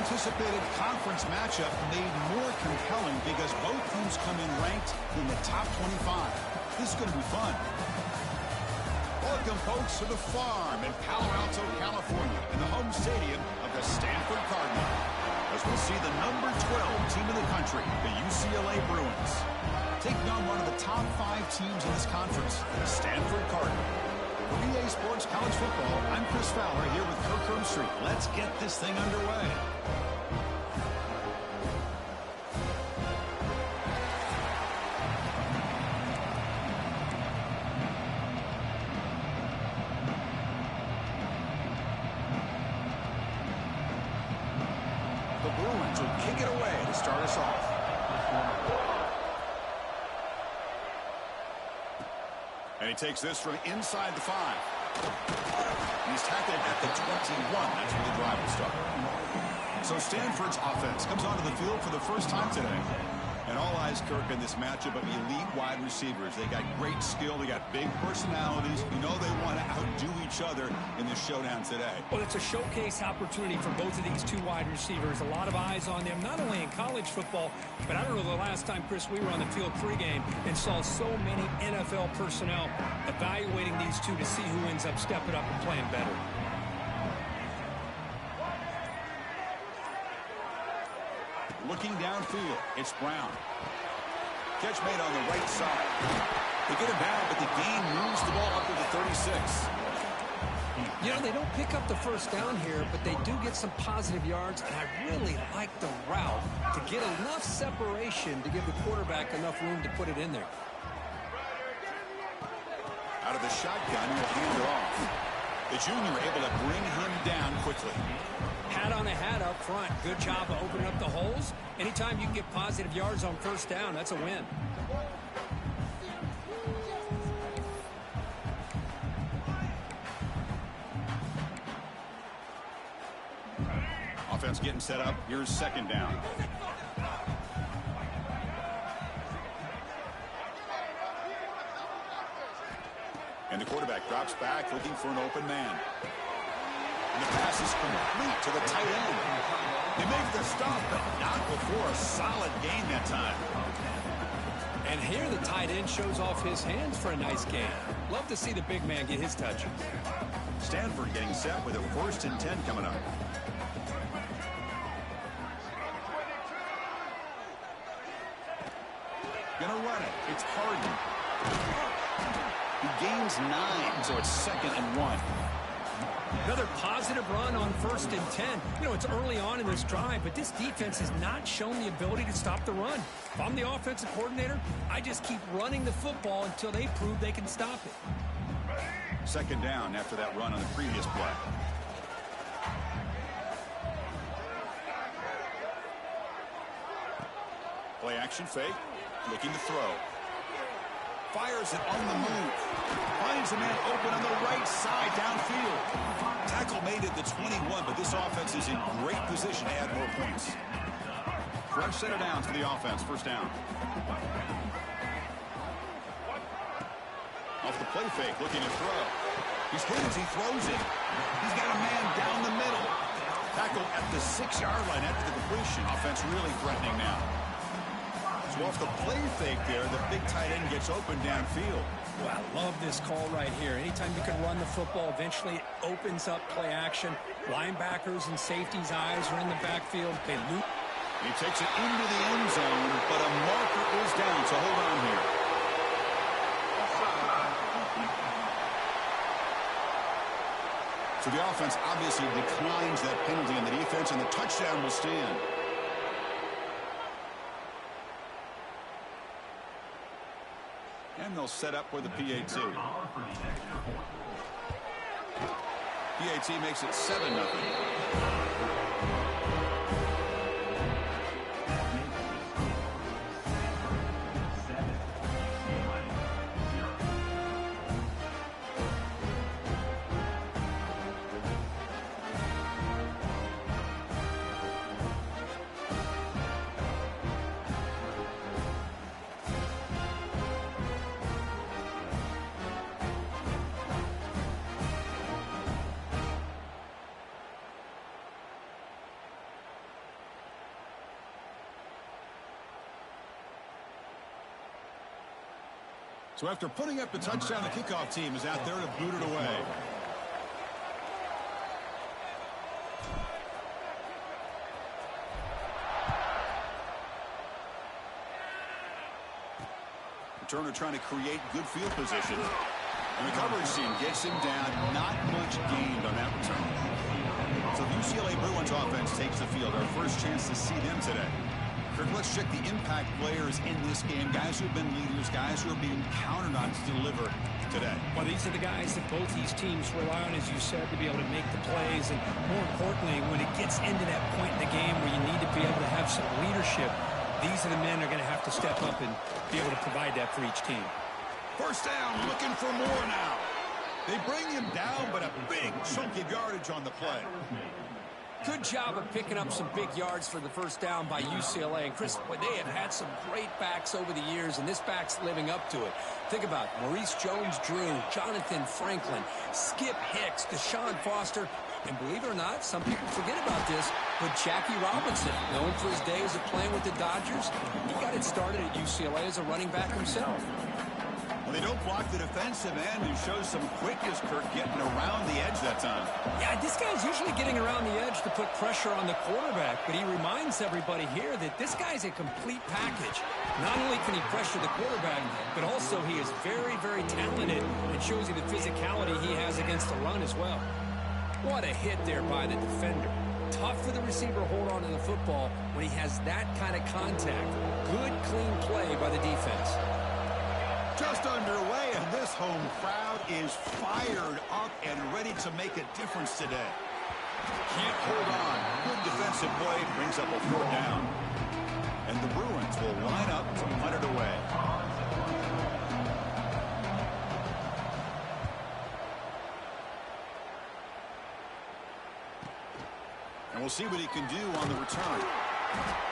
anticipated conference matchup made more compelling because both teams come in ranked in the top 25. This is going to be fun. Welcome, folks, to the Farm in Palo Alto, California, in the home stadium of the Stanford Cardinal, as we'll see the number 12 team in the country, the UCLA Bruins, taking on one of the top 5 teams in this conference, the Stanford Cardinal. For EA Sports College Football, I'm Chris Fowler here with Kirk Herbstreit. Let's get this thing underway. The Bruins will kick it away to start us off. And he takes this from inside the 5. And he's tackled at the 21. That's where the drive will start. So Stanford's offense comes onto the field for the first time today. And all eyes, Kirk, in this matchup of elite wide receivers. They got great skill. They got big personalities. You know they want to outdo each other in this showdown today. Well, it's a showcase opportunity for both of these two wide receivers. A lot of eyes on them, not only in college football, but I don't know the last time, Chris, we were on the field pregame and saw so many NFL personnel evaluating these two to see who ends up stepping up and playing better. Looking downfield, it's Brown. Catch made on the right side. They get him down, but the gain moves the ball up to the 36. You know, they don't pick up the first down here, but they do get some positive yards, and I really like the route to get enough separation to give the quarterback enough room to put it in there. Out of the shotgun, he'll hand it off. The junior able to bring him down quickly. Hat on a hat up front. Good job of opening up the holes. Anytime you can get positive yards on first down, that's a win. Offense getting set up. Here's second down. And the quarterback drops back looking for an open man. And the pass is complete to the tight end. They make the stop, but not before a solid gain that time. And here the tight end shows off his hands for a nice gain. Love to see the big man get his touches. Stanford getting set with a 1st and 10 coming up. Gonna run it. It's Harden. He gains 9, so it's 2nd and 1. Another positive run on 1st and 10. You know, it's early on in this drive, but this defense has not shown the ability to stop the run. If I'm the offensive coordinator, I just keep running the football until they prove they can stop it. 2nd down after that run on the previous play. Play action fake. Looking to throw. Fires it on the move. Finds a man open on the right side downfield. Tackle made at the 21, but this offense is in great position to add more points. Fresh set of downs for the offense. First down. Off the play fake, looking to throw. He's hit as he throws it. He's got a man down the middle. Tackle at the 6-yard line after the completion. Offense really threatening now. So off the play fake there, the big tight end gets open downfield. Well, I love this call right here. Anytime you can run the football, eventually it opens up play action. Linebackers and safeties' eyes are in the backfield. They loop. He takes it into the end zone, but a marker is down, so hold on here. So the offense obviously declines that penalty in the defense, and the touchdown will stand. And they'll set up for the PAT. PAT makes it 7-0. So after putting up the touchdown, the kickoff team is out there to boot it away. Returner trying to create good field position. And the coverage team gets him down. Not much gained on that return. So the UCLA Bruins offense takes the field. Our first chance to see them today. Kirk, let's check the impact players in this game. Guys who have been leaders, guys who are being counted on to deliver today. Well, these are the guys that both these teams rely on, as you said, to be able to make the plays. And more importantly, when it gets into that point in the game where you need to be able to have some leadership, these are the men that are going to have to step up and be able to provide that for each team. First down, looking for more now. They bring him down, but a big chunk of yardage on the play. Good job of picking up some big yards for the first down by UCLA. And Chris, boy, they have had some great backs over the years, and this back's living up to it. Think about Maurice Jones-Drew, Jonathan Franklin, Skip Hicks, Deshaun Foster, and believe it or not, some people forget about this, but Jackie Robinson, known for his days of playing with the Dodgers, he got it started at UCLA as a running back himself. Well, they don't block the defensive end and shows some quickness, Kirk, getting around the edge that time. Yeah, this guy's usually getting around the edge to put pressure on the quarterback, but he reminds everybody here that this guy's a complete package. Not only can he pressure the quarterback, but also he is very, very talented and shows you the physicality he has against the run as well. What a hit there by the defender. Tough for the receiver to hold on to the football when he has that kind of contact. Good, clean play by the defense. Just underway, and this home crowd is fired up and ready to make a difference today. Can't hold on. Good defensive play brings up a 4th down. And the Bruins will line up to punt it away. And we'll see what he can do on the return.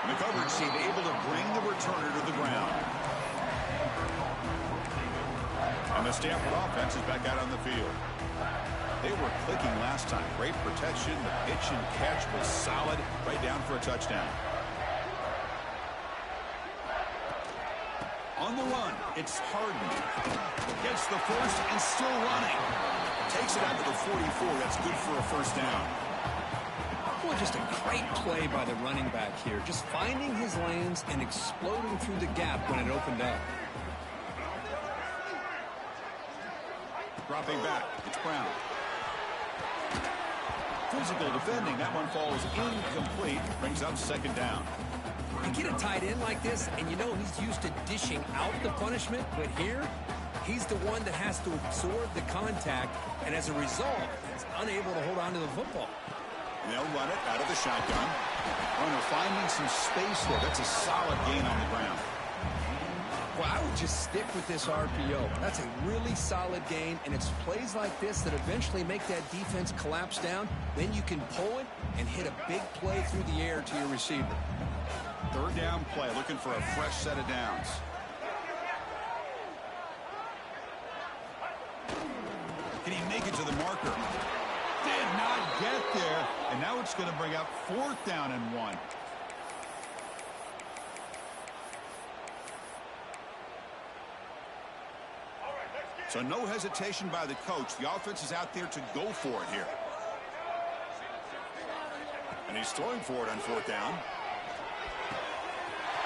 And the coverage team able to bring the returner to the ground. And the Stanford offense is back out on the field. They were clicking last time. Great protection. The pitch and catch was solid. Right down for a touchdown. On the run, it's Harden. Gets the first and still running. Takes it out to the 44. That's good for a first down. Well, just a great play by the running back here. Just finding his lanes and exploding through the gap when it opened up. Dropping back, it's Brown. Physical defending, that one falls incomplete, brings up 2nd down. You get a tight end like this, and you know he's used to dishing out the punishment, but here, he's the one that has to absorb the contact, and as a result, he's unable to hold on to the football. They'll run it out of the shotgun. Runner finding some space there. That's a solid gain on the ground. Well, I would just stick with this RPO. That's a really solid gain, and it's plays like this that eventually make that defense collapse down. Then you can pull it and hit a big play through the air to your receiver. 3rd down play, looking for a fresh set of downs. Can he make it to the marker? Did not get there, and now it's going to bring up 4th down and 1. So no hesitation by the coach. The offense is out there to go for it here. And he's throwing for it on 4th down.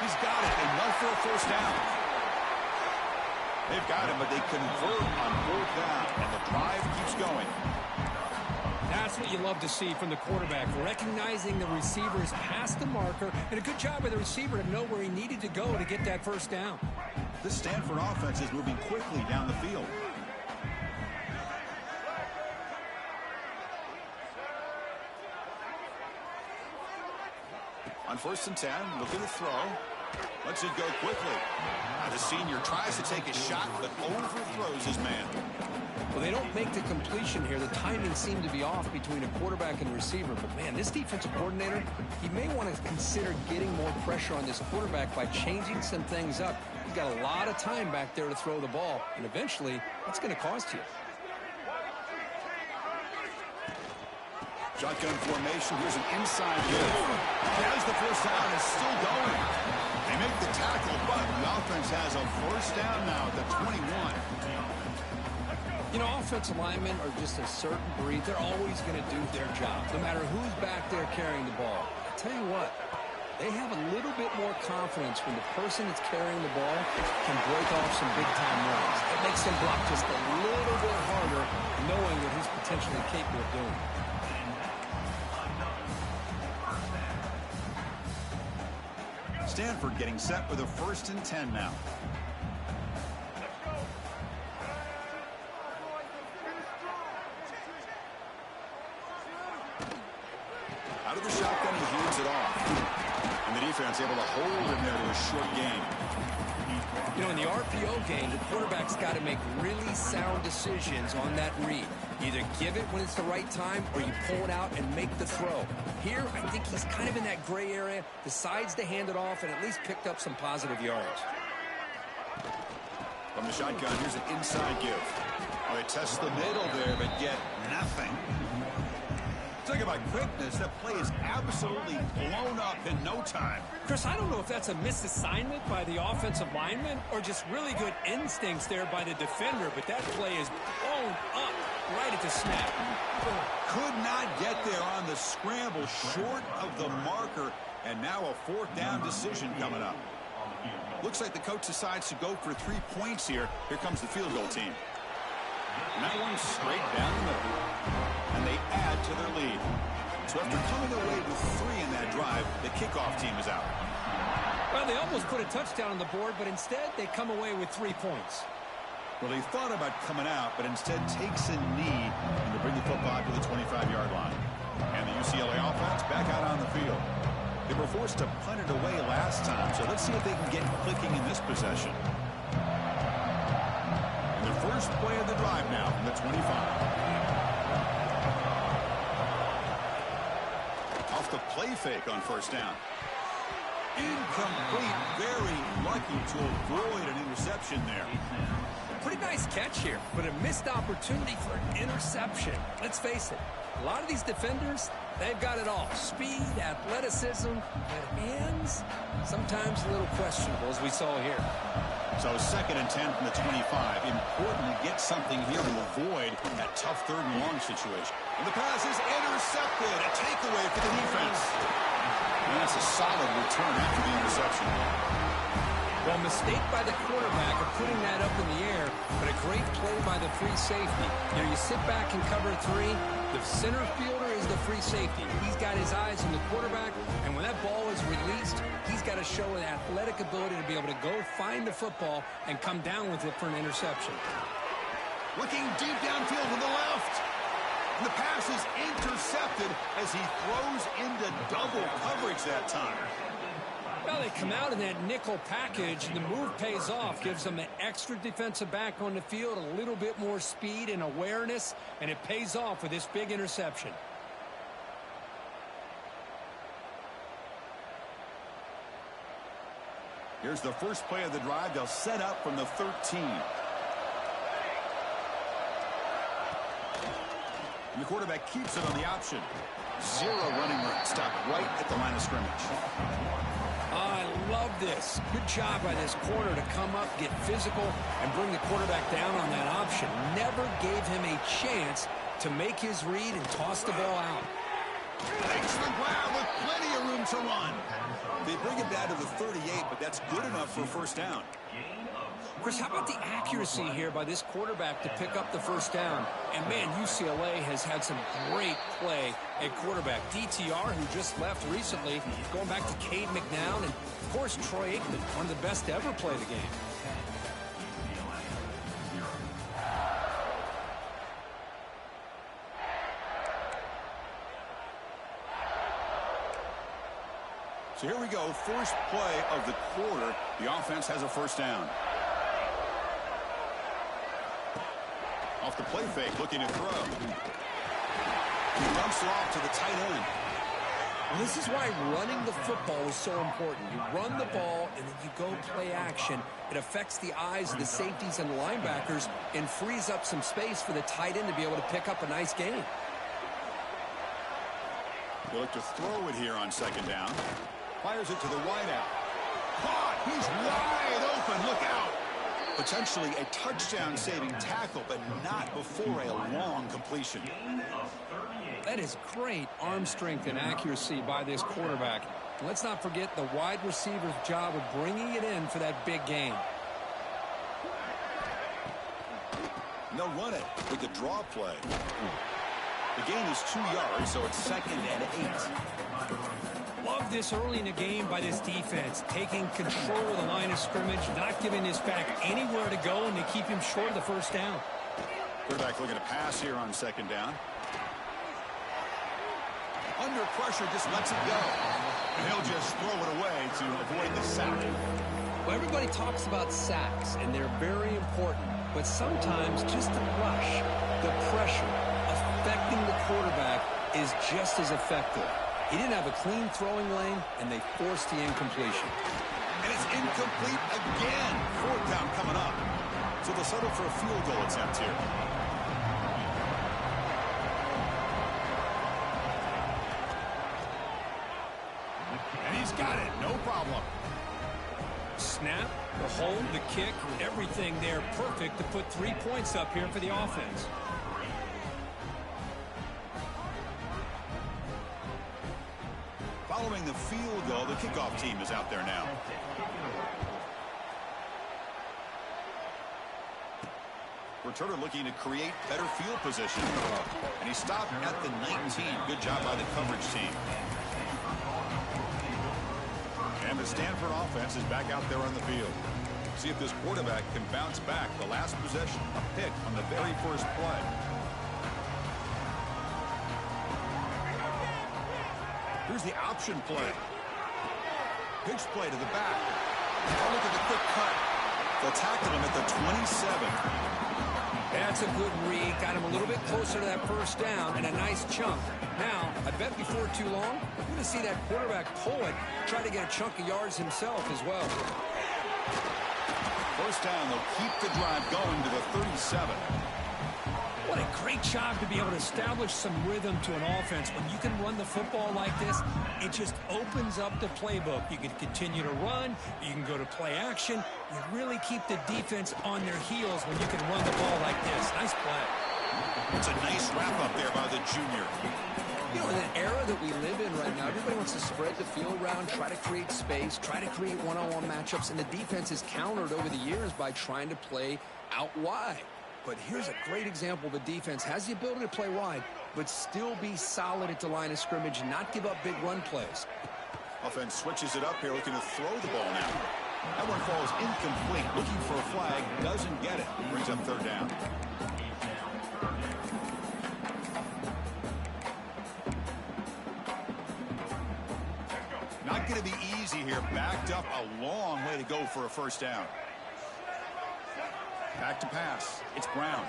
He's got it. Enough for a first down. They've got him, but they convert on 4th down, and the drive keeps going. That's what you love to see from the quarterback, recognizing the receivers past the marker, and a good job by the receiver to know where he needed to go to get that first down. This Stanford offense is moving quickly down the field. On 1st and 10, looking to throw. Lets it go quickly. Now the senior tries to take a shot, but overthrows his man. Well, they don't make the completion here. The timing seemed to be off between a quarterback and receiver. But, man, this defensive coordinator, he may want to consider getting more pressure on this quarterback by changing some things up. He's got a lot of time back there to throw the ball, and eventually that's going to cost you. Shotgun formation. Here's an inside hit. Has the first down. Is still going. They make the tackle, but the offense has a first down now at the 21. You know, offensive linemen are just a certain breed. They're always going to do their job, no matter who's back there carrying the ball. I tell you what, they have a little bit more confidence when the person that's carrying the ball can break off some big-time runs. It makes them block just a little bit harder, knowing what he's potentially capable of doing. Stanford getting set with a 1st and 10 now. Out of the shotgun, he hands it off. And the defense able to hold him there to a short gain. You know, in the RPO game, the quarterback's got to make really sound decisions on that read. Either give it when it's the right time or you pull it out and make the throw. Here, I think he's kind of in that gray area, decides to hand it off and at least picked up some positive yards. From the shotgun, here's an inside give. Well, they test the middle there, but get nothing. Talk about quickness. That play is absolutely blown up in no time. Chris, I don't know if that's a misassignment by the offensive lineman or just really good instincts there by the defender, but that play is blown up right at the snap. Could not get there on the scramble, short of the marker, and now a 4th down decision coming up. Looks like the coach decides to go for 3 points here. Here comes the field goal team. And that one straight down the middle. And they add to their lead. So after coming away with 3 in that drive, the kickoff team is out. Well, they almost put a touchdown on the board, but instead they come away with 3 points. Well, he thought about coming out, but instead takes a knee and to bring the football to the 25-yard line. And the UCLA offense back out on the field. They were forced to punt it away last time, so let's see if they can get clicking in this possession. And the first play of the drive now from the 25. Off the play fake on 1st down. Incomplete. Very lucky to avoid an interception there. Pretty nice catch here, but a missed opportunity for an interception. Let's face it, a lot of these defenders, they've got it all. Speed, athleticism, but hands, sometimes a little questionable, as we saw here. So 2nd and 10 from the 25. Important to get something here to avoid that tough 3rd and long situation. And the pass is intercepted. A takeaway for the defense. And that's a solid return after the interception. Well, mistake by the quarterback of putting that up in the air, but a great play by the free safety. You know, you sit back and cover 3. The center fielder is the free safety. He's got his eyes on the quarterback, and when that ball is released, he's got to show an athletic ability to be able to go find the football and come down with it for an interception. Looking deep downfield to the left. The pass is intercepted as he throws into double coverage that time. Well, they come out in that nickel package, and the move pays off. Gives them an extra defensive back on the field, a little bit more speed and awareness, and it pays off with this big interception. Here's the first play of the drive. They'll set up from the 13. And the quarterback keeps it on the option. 0 running room. Stop right at the line of scrimmage. I love this. Good job by this corner to come up, get physical, and bring the quarterback down on that option. Never gave him a chance to make his read and toss the ball out. Takes the grab with plenty of room to run. They bring it down to the 38, but that's good enough for a 1st down. Chris, how about the accuracy here by this quarterback to pick up the 1st down? And, man, UCLA has had some great play at quarterback. DTR, who just left recently, going back to Cade McNown, and, of course, Troy Aikman, one of the best to ever play the game. So here we go, first play of the quarter. The offense has a 1st down. Off the play fake, looking to throw. He dumps it off to the tight end. Well, this is why running the football is so important. You run the ball, and then you go play action. It affects the eyes of the safeties and the linebackers and frees up some space for the tight end to be able to pick up a nice gain. They look to throw it here on 2nd down. Fires it to the wideout. Caught! He's wide open. Look out! Potentially a touchdown-saving tackle, but not before a long completion. That is great arm strength and accuracy by this quarterback. Let's not forget the wide receiver's job of bringing it in for that big gain. And they'll run it with the draw play. The gain is 2 yards, so it's 2nd and 8. Love this early in the game by this defense, taking control of the line of scrimmage, not giving this back anywhere to go, and they keep him short of the first down. Quarterback looking to pass here on 2nd down. Under pressure, just lets it go. And he'll just throw it away to avoid the sack. Well, everybody talks about sacks, and they're very important. But sometimes just the rush, the pressure, affecting the quarterback is just as effective. He didn't have a clean throwing lane, and they forced the incompletion. And it's incomplete again. 4th down coming up. So they'll settle for a field goal attempt here. And he's got it. No problem. Snap, the hold, the kick, everything there perfect to put 3 points up here for the offense. Following the field goal, the kickoff team is out there now. Returner looking to create better field position. And he stopped at the 19. Good job by the coverage team. And the Stanford offense is back out there on the field. See if this quarterback can bounce back. The last possession, a pick on the very first play. Here's the option play. Pitch play to the back. Oh, look at the quick cut. They'll tackle him at the 27. That's a good read. Got him a little bit closer to that first down and a nice chunk. Now, I bet before too long, we're going to see that quarterback pull it, try to get a chunk of yards himself as well. First down, they'll keep the drive going to the 37. What a great job to be able to establish some rhythm to an offense. When you can run the football like this, it just opens up the playbook. You can continue to run. You can go to play action. You really keep the defense on their heels when you can run the ball like this. Nice play. It's a nice wrap up there by the junior. You know, in an era that we live in right now, everybody wants to spread the field around, try to create space, try to create one-on-one matchups, and the defense is countered over the years by trying to play out wide. But here's a great example. The defense has the ability to play wide, but still be solid at the line of scrimmage, not give up big run plays. Offense switches it up here, looking to throw the ball now. That one falls incomplete. Looking for a flag, doesn't get it. Brings up 3rd down. Not going to be easy here. Backed up a long way to go for a first down. Back to pass. It's Brown.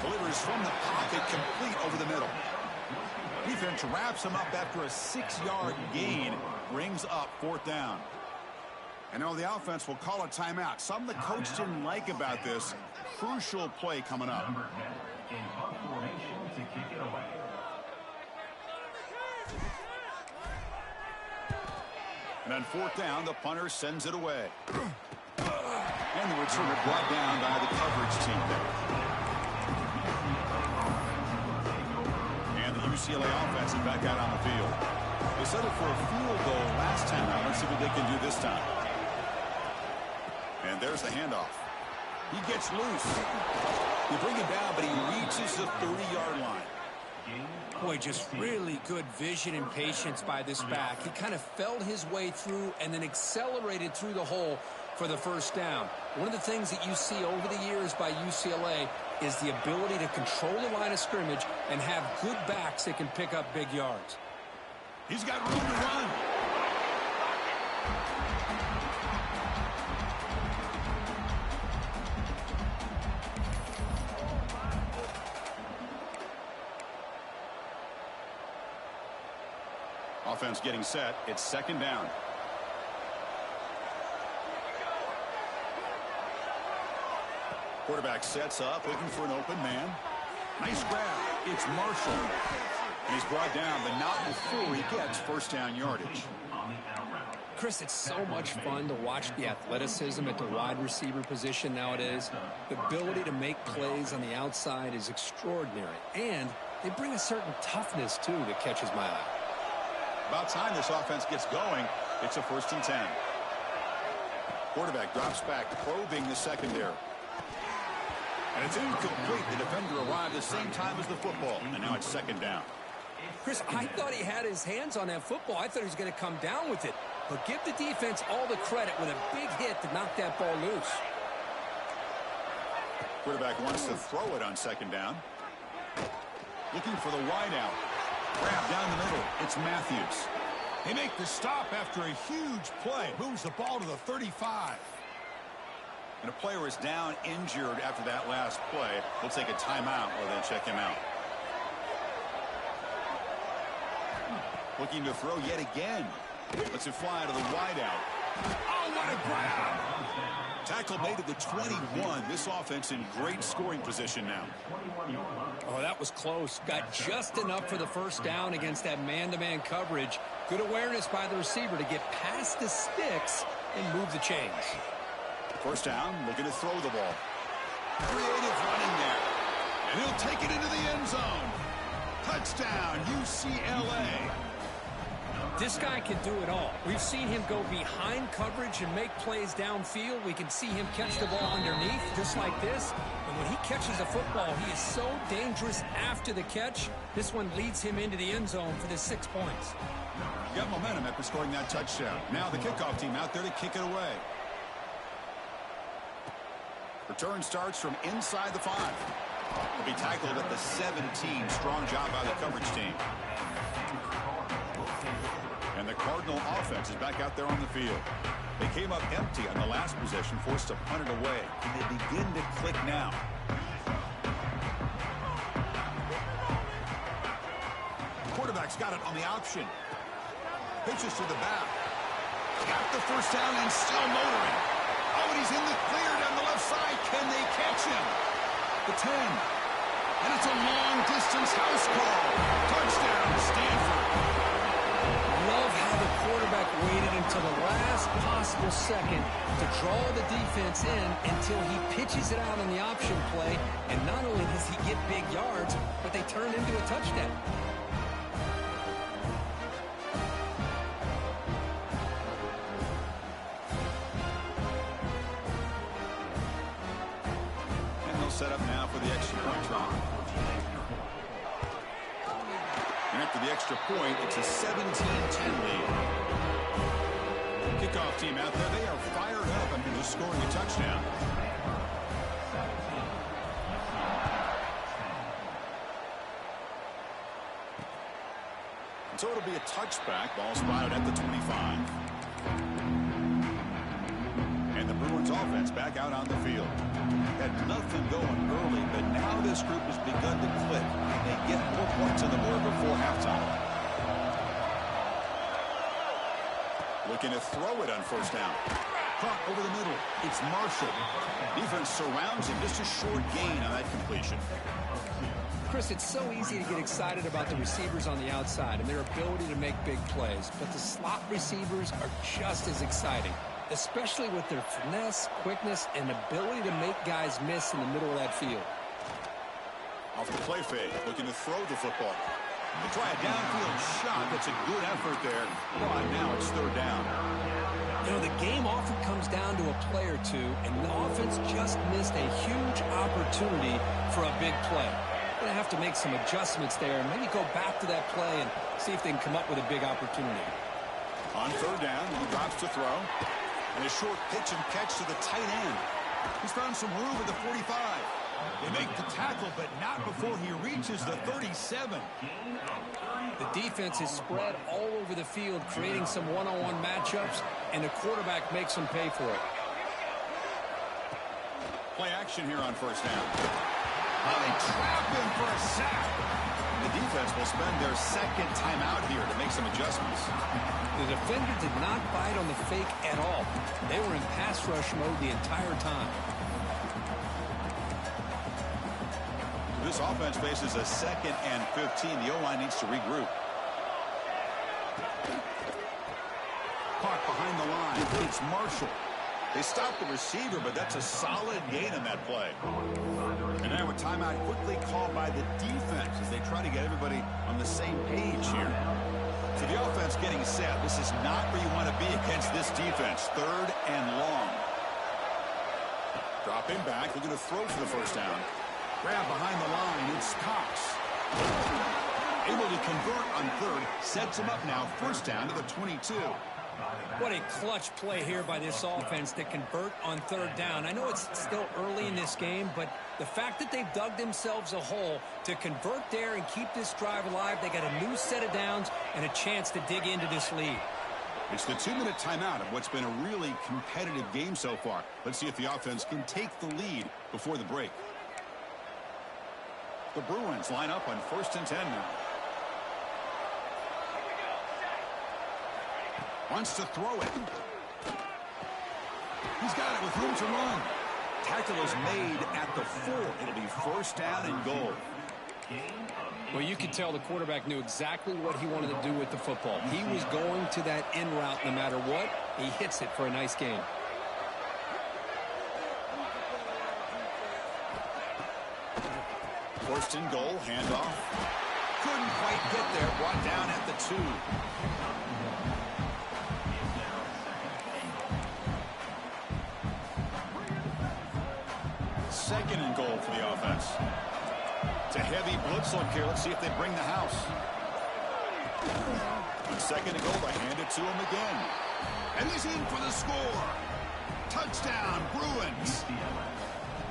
Delivers from the pocket, complete over the middle. Defense wraps him up after a 6-yard gain. Brings up 4th down. And now the offense will call a timeout. Something the coach didn't like about this. Crucial play coming up. And on 4th down, the punter sends it away. And the returner brought down by the coverage team there. And the UCLA offense is back out on the field. They settled for a field goal last time out. Let's see what they can do this time. And there's the handoff. He gets loose. They bring him down, but he reaches the 30-yard line. Boy, just really good vision and patience by this back. He kind of felt his way through and then accelerated through the hole for the first down. One of the things that you see over the years by UCLA is the ability to control the line of scrimmage and have good backs that can pick up big yards. He's got room to run. Offense getting set. It's 2nd down. Quarterback sets up, looking for an open man. Nice grab. It's Marshall. And he's brought down, but not before he gets first down yardage. Chris, it's so much fun to watch the athleticism at the wide receiver position nowadays. The ability to make plays on the outside is extraordinary, and they bring a certain toughness, too, that catches my eye. About time this offense gets going. It's a 1st and 10. Quarterback drops back, probing the secondary. And it's incomplete. The defender arrived the same time as the football, and now it's 2nd down. Chris, I thought he had his hands on that football. I thought he was going to come down with it. But give the defense all the credit with a big hit to knock that ball loose. Quarterback wants to throw it on 2nd down. Looking for the wide out. Grab down the middle. It's Matthews. They make the stop after a huge play. Moves the ball to the 35. And a player is down injured after that last play. They'll take a timeout or they'll check him out. Looking to throw yet again. Lets it fly to the wide out. Oh, what a grab! Tackle made at the 21. This offense in great scoring position now. Oh, that was close. Got just enough for the 1st down against that man-to-man coverage. Good awareness by the receiver to get past the sticks and move the chains. 1st down, looking to throw the ball. Creative running there. And he'll take it into the end zone. Touchdown, UCLA. This guy can do it all. We've seen him go behind coverage and make plays downfield. We can see him catch the ball underneath, just like this. And when he catches a football, he is so dangerous after the catch. This one leads him into the end zone for the 6 points. Got momentum after scoring that touchdown. Now the kickoff team out there to kick it away. Return starts from inside the 5. Will be tackled at the 17. Strong job by the coverage team. And the Cardinal offense is back out there on the field. They came up empty on the last possession, forced to punt it away. And they begin to click now. Quarterback's got it on the option. Pitches to the back. Got the 1st down and still motoring. Oh, and he's in the clear down the left side. Can they catch him? The 10. And it's a long-distance house call. Touchdown, Stanford. Love how the quarterback waited until the last possible second to draw the defense in until he pitches it out on the option play. And not only does he get big yards, but they turn into a touchdown. And they'll set up now for the extra point try. And after the extra point, it's a 17-10 lead. Kickoff team out there, they are fired up after just scoring a touchdown. And so it'll be a touchback. Ball spotted at the 25. And the Bruins offense back out on the field. Had nothing going early, but now this group has begun to click. They get more points on the board before halftime. Looking to throw it on 1st down. Caught over the middle. It's Marshall. Defense surrounds him. Just a short gain on that completion. Chris, it's so easy to get excited about the receivers on the outside and their ability to make big plays, but the slot receivers are just as exciting, especially with their finesse, quickness, and ability to make guys miss in the middle of that field. Off the play fake, looking to throw the football. They try a downfield shot. That's a good effort there. But now it's 3rd down. You know, the game often comes down to a play or two, and the offense just missed a huge opportunity for a big play. They're going to have to make some adjustments there and maybe go back to that play and see if they can come up with a big opportunity. On 3rd down, he drops to throw. And a short pitch and catch to the tight end. He's found some room at the 45. They make the tackle, but not before he reaches the 37. The defense is spread all over the field, creating some one-on-one matchups, and the quarterback makes them pay for it. Play action here on 1st down. Oh, they trap him for a sack. The defense will spend their 2nd timeout here to make some adjustments. The defender did not bite on the fake at all. They were in pass rush mode the entire time. This offense faces a 2nd and 15. The O-line needs to regroup. Caught behind It's Marshall. They stopped the receiver, but that's a solid gain in that play. And now a timeout quickly called by the defense as they try to get everybody on the same page here. So the offense getting set. This is not where you want to be against this defense. 3rd and long. Dropping back. They're going to throw for the first down. Grab behind the line. It's Cox. Able to convert on 3rd. Sets him up now. First down to the 22. What a clutch play here by this offense to convert on 3rd down. I know it's still early in this game, but the fact that they've dug themselves a hole to convert there and keep this drive alive, they got a new set of downs and a chance to dig into this lead. It's the 2-minute timeout of what's been a really competitive game so far. Let's see if the offense can take the lead before the break. The Bruins line up on 1st and 10 now. Wants to throw it. He's got it with room to run. Tackle is made at the 4. It'll be first down and goal. Well, you could tell the quarterback knew exactly what he wanted to do with the football. He was going to that in route no matter what. He hits it for a nice gain. First and goal, handoff. Couldn't quite get there. Brought down at the 2. Second and goal for the offense. It's a heavy blitz look here. Let's see if they bring the house. On second and goal, they hand it to him again. And he's in for the score. Touchdown, Bruins.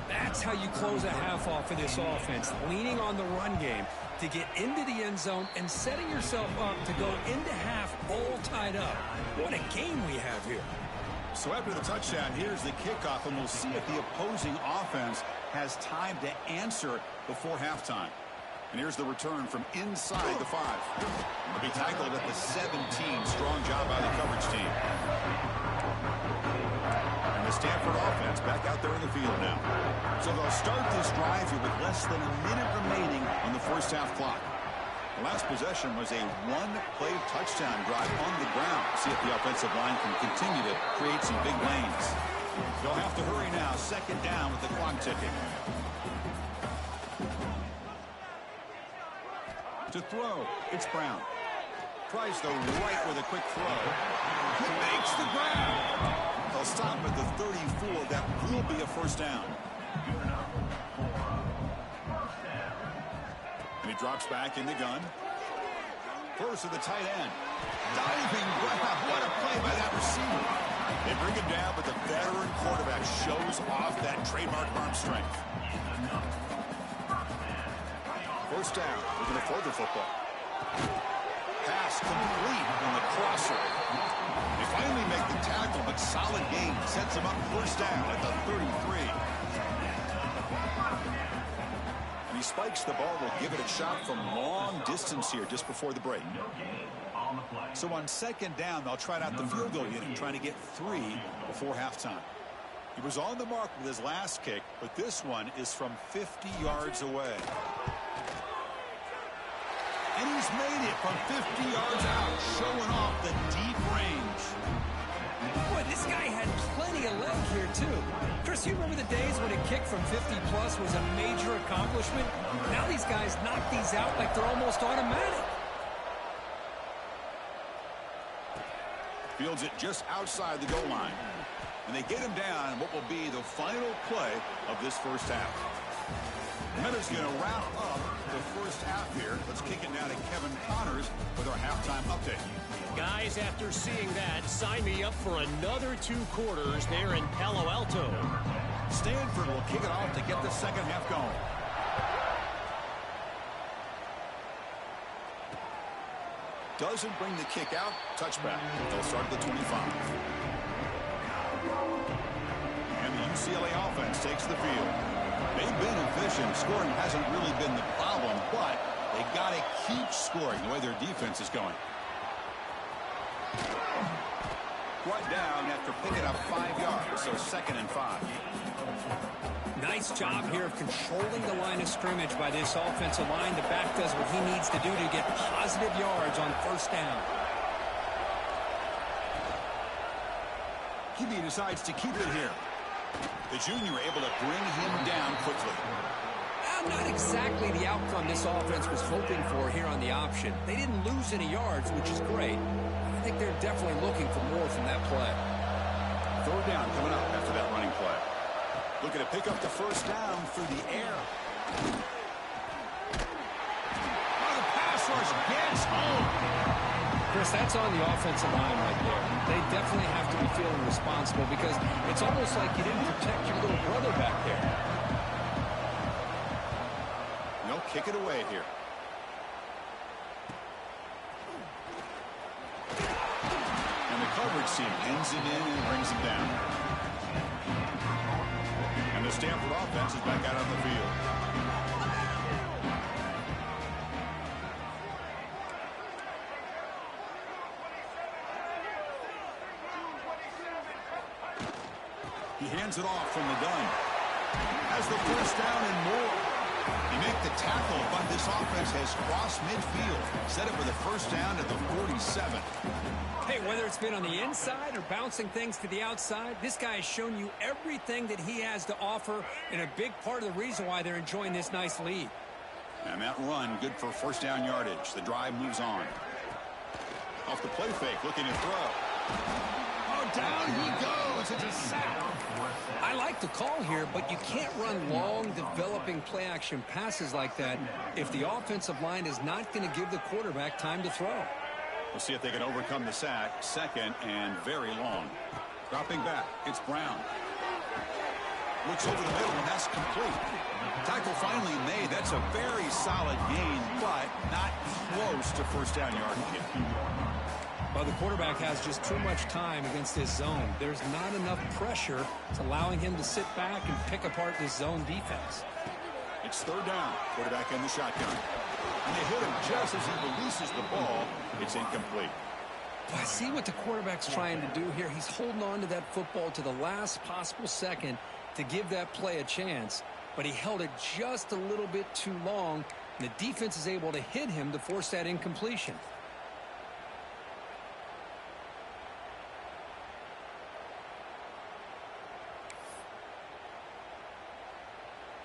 That's how you close a half off of this offense. Leaning on the run game to get into the end zone and setting yourself up to go into half all tied up. What a game we have here. So after the touchdown, here's the kickoff, and we'll see if the opposing offense has time to answer before halftime. And here's the return from inside the 5. He'll be tackled at the 17. Strong job by the coverage team. And the Stanford offense back out there in the field now. So they'll start this drive here with less than a minute remaining on the first half clock. The last possession was a 1-play touchdown drive on the ground. See if the offensive line can continue to create some big lanes. They'll have to hurry now. Second down with the clock ticking. To throw, it's Brown. Tries the right with a quick throw. He makes the grab. They'll stop at the 34. That will be a first down. And he drops back in the gun. First to the tight end. Diving grab. What a play by that receiver. They bring him down, but the veteran quarterback shows off that trademark arm strength. First down. We're going to throw the football. Pass complete on the crosser. They finally make the tackle, but solid gain sets him up first down at the 33. He spikes the ball. Will give it a shot from long distance here just before the break. So on second down, they'll try out the field goal unit, trying to get 3 before halftime. He was on the mark with his last kick, but this one is from 50 yards away. And he's made it from 50 yards out, showing off the deep range. Boy, this guy had plenty of leg here, too. Chris, you remember the days when a kick from 50-plus was a major accomplishment? Now these guys knock these out like they're almost automatic. Fields it just outside the goal line. And they get him down in what will be the final play of this first half. Minutes going to wrap up the first half here. Let's kick it now to Kevin Connors with our halftime update. Guys, after seeing that, sign me up for another 2 quarters there in Palo Alto. Stanford will kick it off to get the second half going. Doesn't bring the kick out. Touchback. They'll start at the 25. And the UCLA offense takes the field. They've been efficient. Scoring hasn't really been the problem, but they got to keep scoring the way their defense is going. Brought down after picking up 5 yards, so second and 5. Nice job here of controlling the line of scrimmage by this offensive line. The back does what he needs to do to get positive yards on first down. decides to keep it here. The junior able to bring him down quickly. Not exactly the outcome this offense was hoping for here on the option. They didn't lose any yards, which is great. I think they're definitely looking for more from that play. Third down coming up after that running play. Looking to pick up the first down through the air. Oh, the pass rush gets home. Chris, that's on the offensive line right there. They definitely have to be feeling responsible because it's almost like you didn't protect your little brother back there. No, kick it away here. And the coverage team ends it in and brings him down. And the Stanford offense is back out on the field. He hands it off from the gun. Has the first down and more. He make the tackle, but this offense has crossed midfield. Set it for the first down at the 47. Hey, whether it's been on the inside or bouncing things to the outside, this guy has shown you everything that he has to offer, and a big part of the reason why they're enjoying this nice lead. And that run, good for first down yardage. The drive moves on. Off the play fake, looking to throw. Oh, down he goes. It's a sack. I like the call here, but you can't run long, developing play-action passes like that if the offensive line is not going to give the quarterback time to throw. We'll see if they can overcome the sack. Second and very long. Dropping back, it's Brown. Looks over the middle, and that's complete. Tackle finally made. That's a very solid gain, but not close to first down yardage. Well, the quarterback has just too much time against this zone. There's not enough pressure. It's allowing him to sit back and pick apart this zone defense. It's third down. Quarterback in the shotgun. And they hit him just as he releases the ball. It's incomplete. I see what the quarterback's trying to do here. He's holding on to that football to the last possible second to give that play a chance. But he held it just a little bit too long. And the defense is able to hit him to force that incompletion.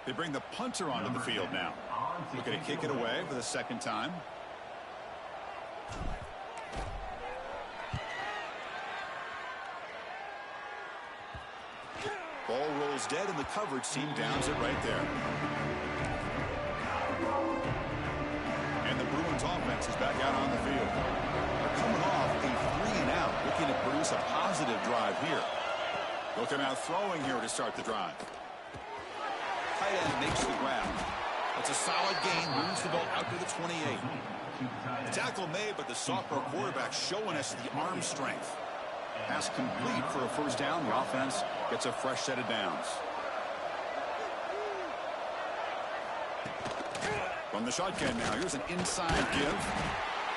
They bring the punter onto the field now. Looking to kick it away for the second time. Ball rolls dead, and the coverage team downs it right there. And the Bruins offense is back out on the field. They're coming off a 3-and-out, looking to produce a positive drive here. They'll come out throwing here to start the drive. Tight end makes the grab. It's a solid gain, moves the ball out to the 28. The tackle made, but the sophomore quarterback showing us the arm strength. Pass complete for a first down. The offense gets a fresh set of downs. From the shotgun now, here's an inside give.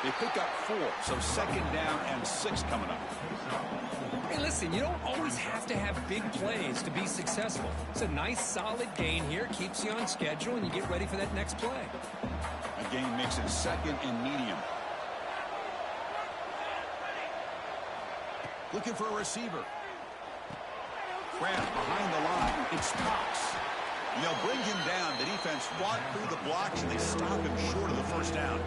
They pick up 4, so second down and 6 coming up. Hey, listen, you don't always have to have big plays to be successful. It's a nice, solid gain here. Keeps you on schedule, and you get ready for that next play. A gain makes it second and medium. Looking for a receiver. Kraft behind the line. It's Cox. They'll bring him down. The defense fought through the blocks, and they stop him short of the first down.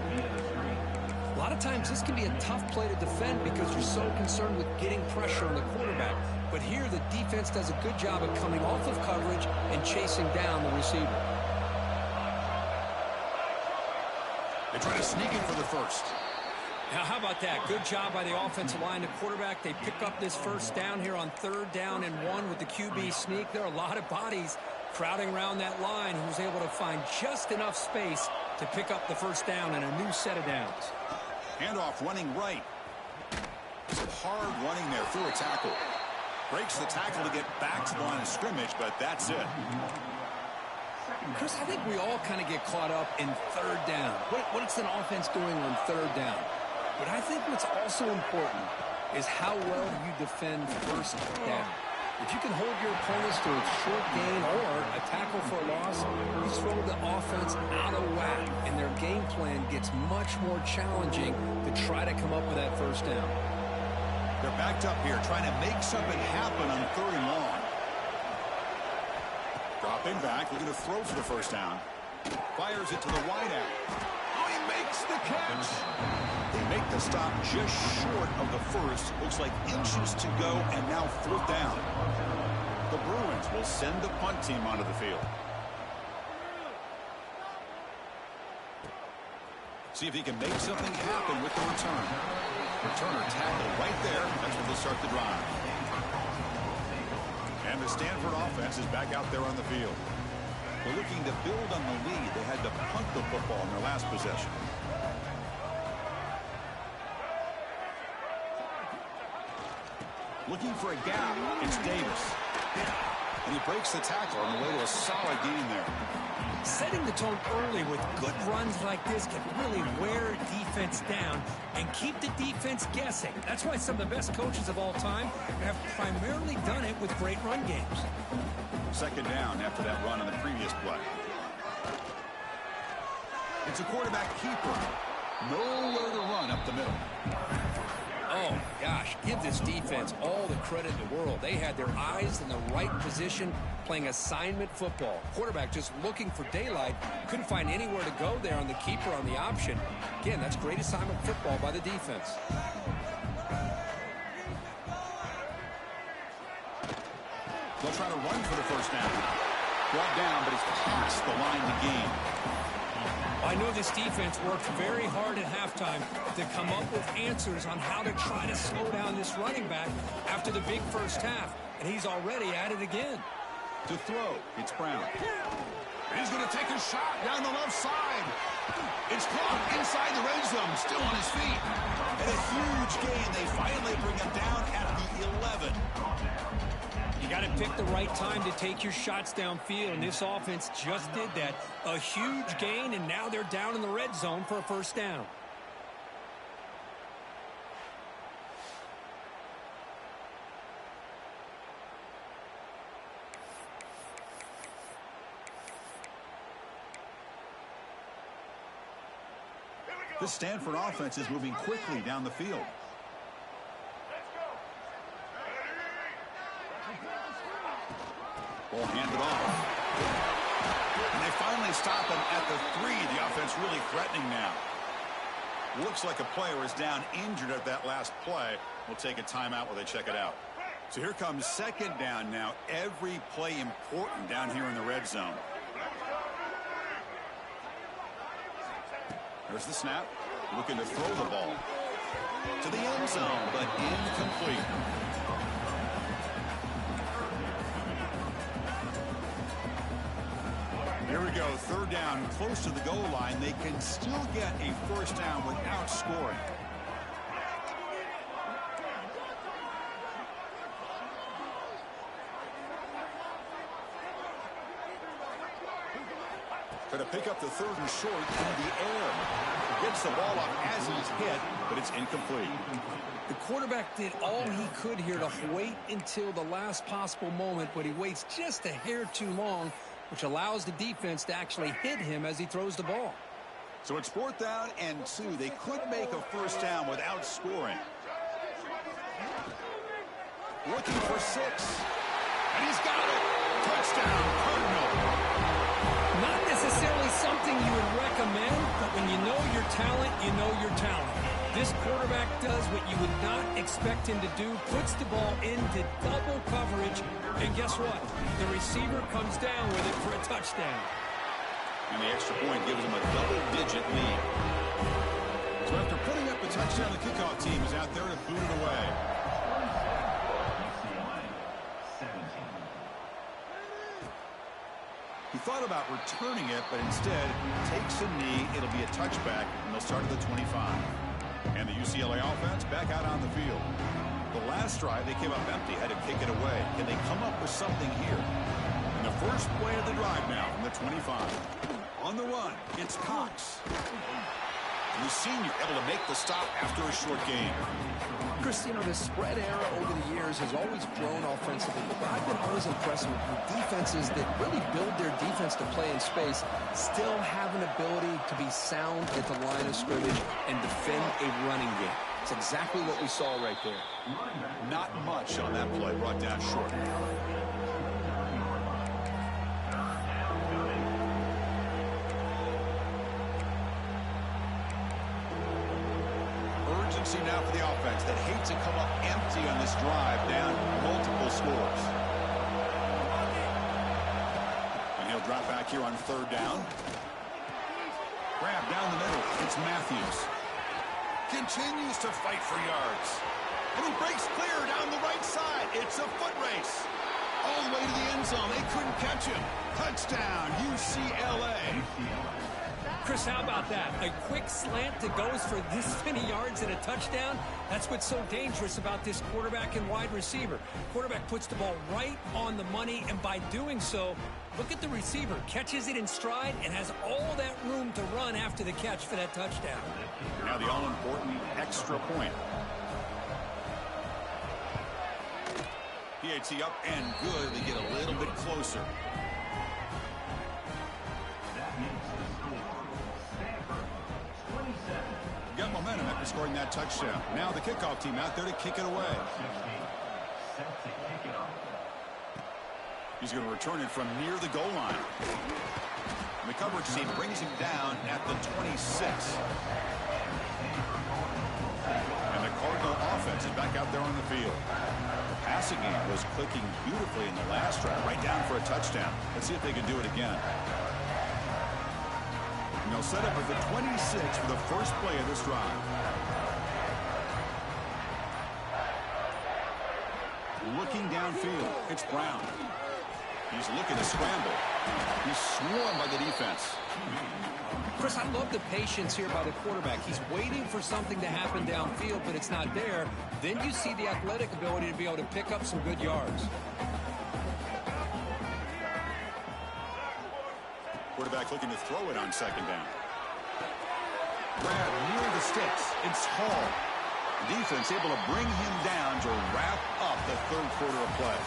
A lot of times this can be a tough play to defend because you're so concerned with getting pressure on the quarterback. But here the defense does a good job of coming off of coverage and chasing down the receiver. They try to sneak it for the first. Now, how about that? Good job by the offensive line. The quarterback, they pick up this first down here on third down and 1 with the QB sneak. There are a lot of bodies crowding around that line who's able to find just enough space to pick up the first down and a new set of downs. Handoff running right. Some hard running there through a tackle. Breaks the tackle to get back to the line of scrimmage, but that's it. Chris, I think we all kind of get caught up in third down. What's an offense doing on third down? But I think what's also important is how well you defend first down. If you can hold your opponents to a short gain or a tackle for a loss, you throw the offense out of whack, and their game plan gets much more challenging to try to come up with that first down. They're backed up here, trying to make something happen on 3rd and long. Dropping back, looking to throw for the first down. Fires it to the wide out. Oh, he makes the catch. They make the stop just short of the first. Looks like inches to go, and now 4th down. The Bruins will send the punt team onto the field. See if he can make something happen with the return. Returner tackled right there. That's where they'll start the drive. And the Stanford offense is back out there on the field. They're looking to build on the lead. They had to punt the football in their last possession. Looking for a gap. It's Davis. And he breaks the tackle on the way to a solid gain there. Setting the tone early with good runs like this can really wear defense down and keep the defense guessing. That's why some of the best coaches of all time have primarily done it with great run games. 2nd down after that run on the previous play. It's a quarterback keeper. Nowhere to run up the middle. Oh, gosh, give this defense all the credit in the world. They had their eyes in the right position, playing assignment football. Quarterback just looking for daylight. Couldn't find anywhere to go there on the keeper on the option. Again, that's great assignment football by the defense. They'll try to run for the first down. Brought down, but he's past the line to gain. I know this defense worked very hard at halftime to come up with answers on how to try to slow down this running back after the big first half, and he's already at it again. To throw, it's Brown. He's going to take a shot down the left side. It's caught inside the red zone, still on his feet. And a huge gain. They finally bring him down at the 11. You got to pick the right time to take your shots downfield, and this offense just did that. A huge gain, and now they're down in the red zone for a first down. This Stanford offense is moving quickly down the field. Ball handed off. And they finally stop him at the 3. The offense really threatening now. Looks like a player is down injured at that last play. We'll take a timeout while they check it out. So here comes 2nd down now. Every play important down here in the red zone. There's the snap. Looking to throw the ball to the end zone, but incomplete. Here we go, 3rd down, close to the goal line. They can still get a first down without scoring. Going to pick up the 3rd and short in the air. Gets the ball up as he's hit, but it's incomplete. The quarterback did all he could here to wait until the last possible moment, but he waits just a hair too long, which allows the defense to actually hit him as he throws the ball. So it's 4th down and 2. They could make a first down without scoring. Looking for 6. And he's got it. Touchdown, Cardinal. Not necessarily something you would recommend, but when you know your talent, you know your talent. This quarterback does what you would not expect him to do, puts the ball into double coverage, and guess what? The receiver comes down with it for a touchdown. And the extra point gives him a double-digit lead. So after putting up a touchdown, the kickoff team is out there to boot it away. He thought about returning it, but instead takes a knee. It'll be a touchback, and they'll start at the 25. And the UCLA offense back out on the field. The last drive, they came up empty, had to kick it away. Can they come up with something here? And the first play of the drive now from the 25. On the run, it's Cox. And the senior able to make the stop after a short game. Chris, you know, the spread era over the years has always grown offensively, but I've been always impressed with defenses that really build their defense to play in space, still have an ability to be sound at the line of scrimmage and defend a running game. That's exactly what we saw right there. Not much on that play, brought down short. Urgency now for the offense that hates to come up empty on this drive, down multiple scores. And he'll drop back here on 3rd down. Grab down the middle. It's Matthews. Continues to fight for yards. And he breaks clear down the right side. It's a foot race. All the way to the end zone. They couldn't catch him. Touchdown, UCLA. Chris, how about that? A quick slant that goes for this many yards and a touchdown. That's what's so dangerous about this quarterback and wide receiver. Quarterback puts the ball right on the money, and by doing so, look at the receiver. Catches it in stride and has all that room to run after the catch for that touchdown. Now the all-important extra point. PAT up and good. They get a little bit closer. Got momentum after scoring that touchdown. Now the kickoff team out there to kick it away. He's going to return it from near the goal line. And the coverage team brings him down at the 26. And the Cardinal offense is back out there on the field. The passing game was clicking beautifully in the last drive, right down for a touchdown. Let's see if they can do it again. And they'll set up at the 26 for the first play of this drive. Looking downfield, it's Brown. He's looking to scramble. He's swarmed by the defense. Chris, I love the patience here by the quarterback. He's waiting for something to happen downfield, but it's not there. Then you see the athletic ability to be able to pick up some good yards. Quarterback looking to throw it on 2nd down. Grab near the sticks. It's Hall. Defense able to bring him down to wrap up the 3rd quarter of play.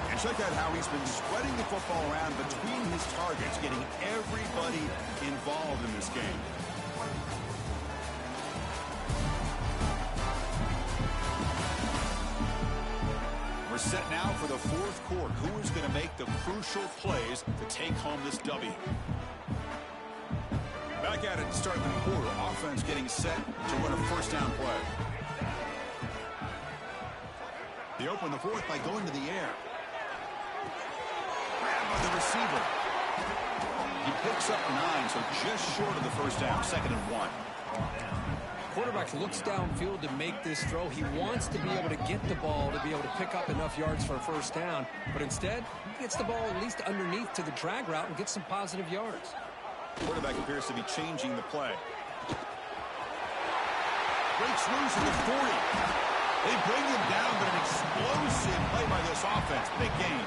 And check out how he's been spreading the football around between his targets, getting everybody involved in this game. We're set now for the 4th quarter. Who is going to make the crucial plays to take home this W? Back at it to start the quarter. Offense getting set to run a 1st down play. They open the 4th by going to the air. Grabbed by the receiver. He picks up 9, so just short of the 1st down. 2nd and 1. Quarterback looks downfield to make this throw. He wants to be able to get the ball to be able to pick up enough yards for a 1st down. But instead, he gets the ball at least underneath to the drag route and gets some positive yards. Quarterback appears to be changing the play. Breaks loose at the 40. They bring him down, but an explosive play by this offense. Big gain.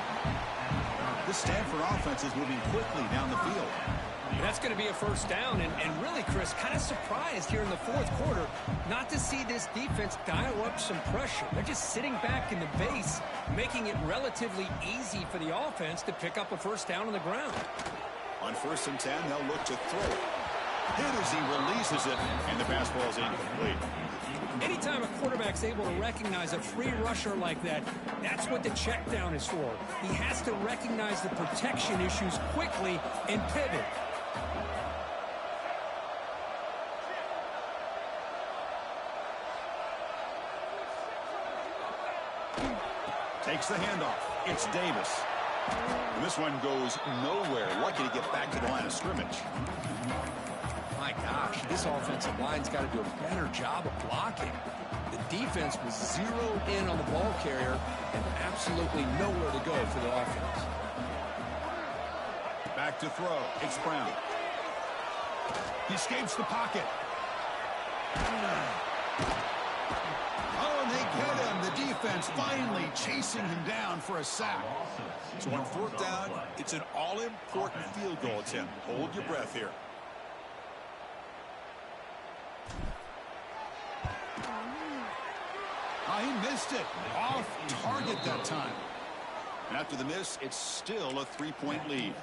This Stanford offense is moving quickly down the field. And that's going to be a 1st down. And really, Chris, kind of surprised here in the 4th quarter not to see this defense dial up some pressure. They're just sitting back in the base, making it relatively easy for the offense to pick up a 1st down on the ground. On 1st and 10, they'll look to throw it. Hit as he releases it, and the pass ball is incomplete. Anytime a quarterback's able to recognize a free rusher like that, that's what the check down is for. He has to recognize the protection issues quickly and pivot. Takes the handoff. It's Davis. And this one goes nowhere. Lucky to get back to the line of scrimmage. My gosh, this offensive line's got to do a better job of blocking. The defense was zeroed in on the ball carrier and absolutely nowhere to go for the offense. Back to throw. It's Brown. He escapes the pocket. Oh, and they get him. The defense finally chasing him down for a sack. So on 4th down, it's an all-important field goal attempt. Hold your breath here. Oh, he missed it. Off target that time. And after the miss, it's still a 3-point lead.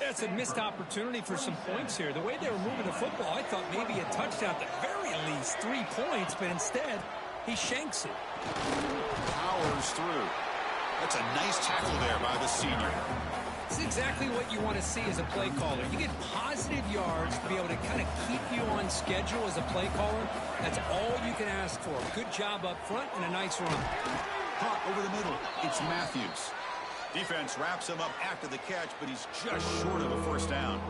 That's a missed opportunity for some points here. The way they were moving the football, I thought maybe a touchdown, at the very least 3 points, but instead he shanks it. Powers through. That's a nice tackle there by the senior. It's exactly what you want to see as a play caller. You get positive yards to be able to kind of keep you on schedule as a play caller. That's all you can ask for. Good job up front and a nice run. Hot over the middle. It's Matthews. Defense wraps him up after the catch, but he's just short of a first down.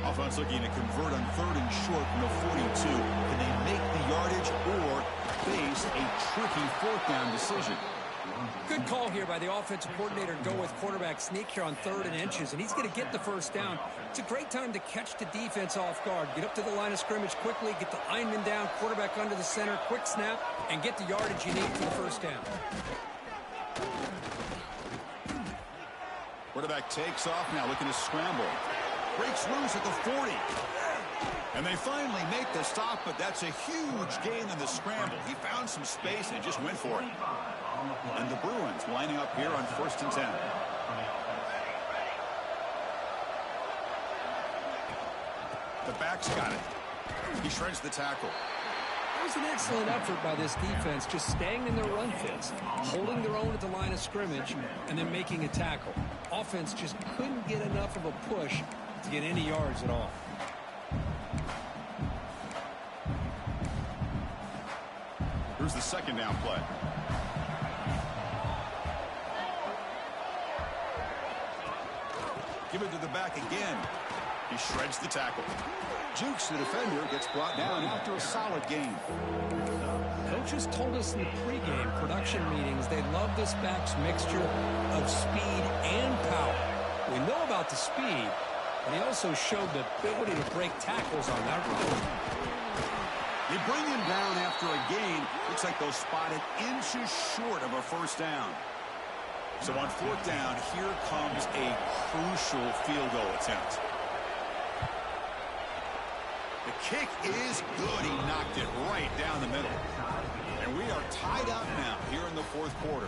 Offense looking to convert on 3rd and short from the 42. Can they make the yardage or face a tricky 4th down decision? Good call here by the offensive coordinator to go with quarterback sneak here on 3rd and inches, and he's going to get the first down. It's a great time to catch the defense off guard. Get up to the line of scrimmage quickly, get the lineman down, quarterback under the center, quick snap, and get the yardage you need for the first down. Quarterback takes off now, looking to scramble. Breaks loose at the 40. And they finally make the stop, but that's a huge gain in the scramble. He found some space and just went for it. And the Bruins lining up here on 1st and 10. The back's got it. He shreds the tackle. That was an excellent effort by this defense, just staying in their run fits, holding their own at the line of scrimmage, and then making a tackle. Offense just couldn't get enough of a push to get any yards at all. Here's the 2nd down play. Give it to the back again. He shreds the tackle. Jukes the defender, gets brought down after a solid game. Coaches told us in the pregame production meetings they love this back's mixture of speed and power. We know about the speed, but he also showed the ability to break tackles on that run. They bring him down after a gain. Looks like they'll spot it inches short of a first down. So on 4th down, here comes a crucial field goal attempt. The kick is good. He knocked it right down the middle. And we are tied up now here in the 4th quarter.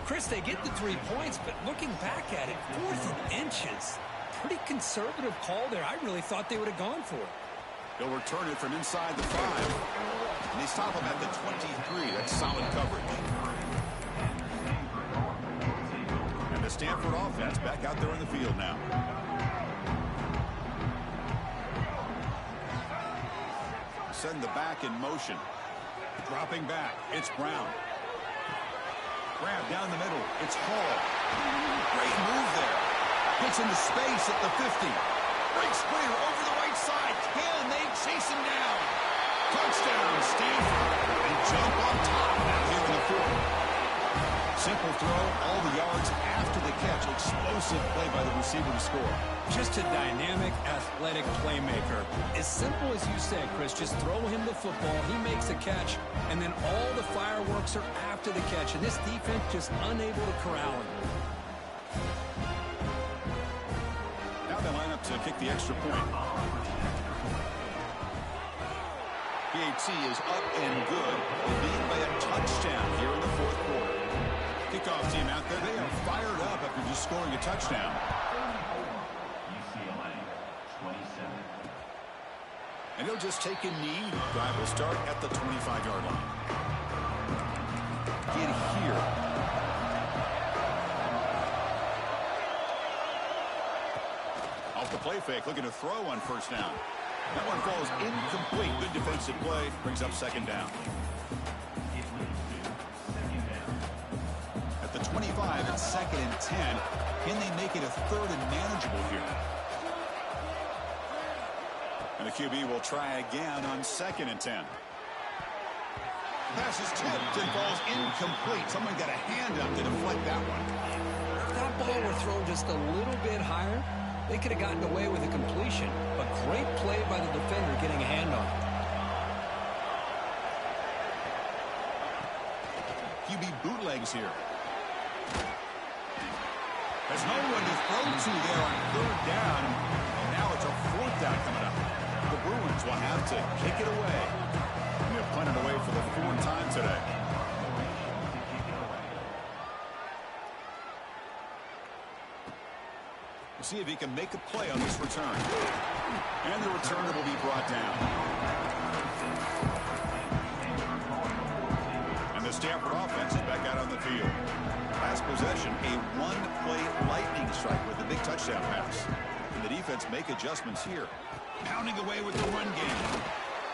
Chris, they get the 3 points, but looking back at it, 4th and inches. Pretty conservative call there. I really thought they would have gone for it. They'll return it from inside the 5. And they stop him at the 23. That's solid coverage. And the Stanford offense back out there in the field now. Send the back in motion. Dropping back. It's Brown. Grab down the middle. It's Hall. Great move there. Gets into space at the 50. Breaks clear over the right side. Can they chase him down? Touchdown, Stanford. They jump on top now here in the 4th. Simple throw, all the yards after the catch. Explosive play by the receiver to score. Just a dynamic, athletic playmaker. As simple as you said, Chris, just throw him the football, he makes a catch, and then all the fireworks are after the catch. And this defense just unable to corral him. Now they line up to kick the extra point. PAT is up and good. They lead by a touchdown here in the 4th quarter. Kickoff team out there. They are fired up after just scoring a touchdown. UCLA 27. And he'll just take a knee. Drive will start at the 25-yard line. Get here. Off the play fake, looking to throw on 1st down. That one falls incomplete. Good defensive play. Brings up 2nd down. At the 25, it's 2nd and 10. Can they make it a 3rd and manageable here? And the QB will try again on 2nd and 10. Pass is tipped and falls incomplete. Someone got a hand up to deflect that one. If that ball were thrown just a little bit higher, they could have gotten away with a completion. But great play by the defender getting a hand on it. QB bootlegs here. There's no one to throw to there on 3rd down. And now it's a 4th down coming up. The Bruins will have to kick it away. And they've punted away for the 4th time today. See if he can make a play on this return. And the returner will be brought down. And the Stanford offense is back out on the field. Last possession, a one-play lightning strike with a big touchdown pass. And the defense make adjustments here. Pounding away with the run game.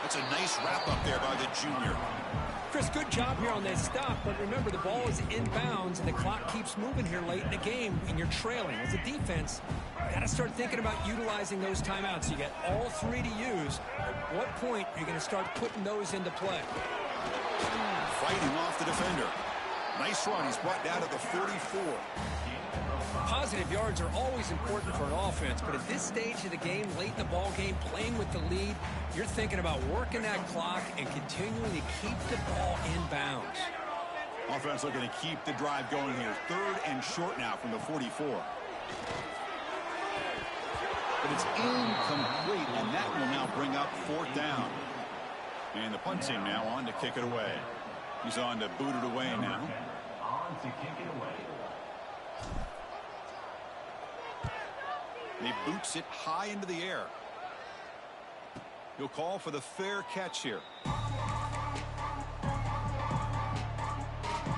That's a nice wrap-up there by the junior. Chris, good job here on that stop, but remember the ball is inbounds and the clock keeps moving here late in the game and you're trailing. As a defense, you got to start thinking about utilizing those timeouts. You got all three to use. At what point are you going to start putting those into play? Fighting off the defender. Nice run. He's brought down to the 44. Positive yards are always important for an offense, but at this stage of the game, late in the ball game, playing with the lead, you're thinking about working that clock and continuing to keep the ball in bounds. Offense looking to keep the drive going here. 3rd and short now from the 44. But it's incomplete, and that will now bring up 4th down. And the punt team now on to kick it away. He's on to boot it away now. On to kick it away. And he boots it high into the air. He'll call for the fair catch here.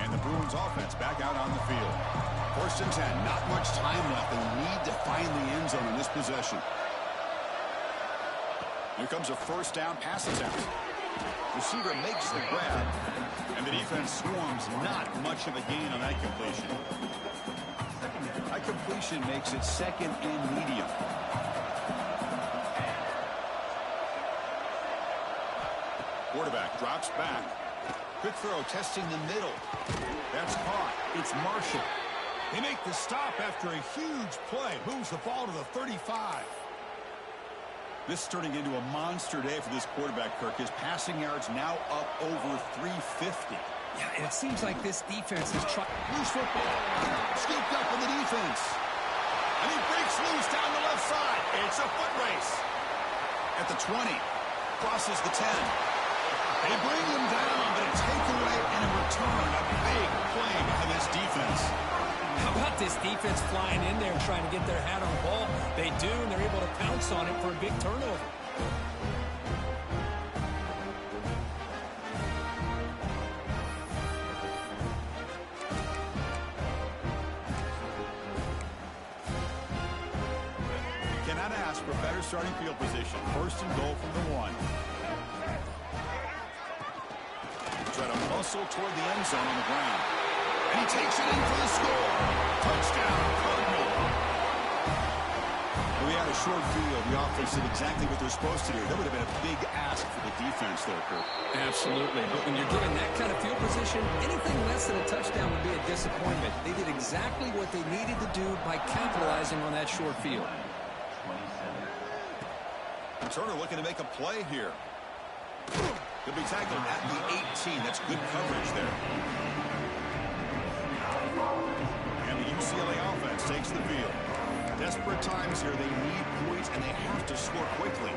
And the Bruins offense back out on the field. 1st and 10. Not much time left. They need to find the end zone in this possession. Here comes a 1st down pass attempt. Receiver makes the grab. And the defense swarms. Not much of a gain on that completion. That completion makes it 2nd and medium. Quarterback drops back. Quick throw testing the middle. That's caught. It's Marshall. They make the stop after a huge play. Moves the ball to the 35. This is turning into a monster day for this quarterback, Kirk. His passing yards now up over 350. Yeah, and it seems like this defense is trying. Loose football. Scooped up in the defense. And he breaks loose down the left side. It's a foot race. At the 20. Crosses the 10. They bring him down, but a takeaway and a return. A big play by this defense. How about this defense flying in there trying to get their hat on the ball? They do, and they're able to pounce on it for a big turnover. Cannot ask for better starting field position. 1st and goal from the 1. Try to muscle toward the end zone on the ground. And he takes it in for the score. Touchdown, Cardinal. Well, we had a short field. The offense did exactly what they're supposed to do. That would have been a big ask for the defense there, Kurt. Absolutely. But when you're given that kind of field position, anything less than a touchdown would be a disappointment. They did exactly what they needed to do by capitalizing on that short field. Turner looking to make a play here. He'll be tackled at the 18. That's good coverage there. And the UCLA offense takes the field. Desperate times here. They need points, and they have to score quickly.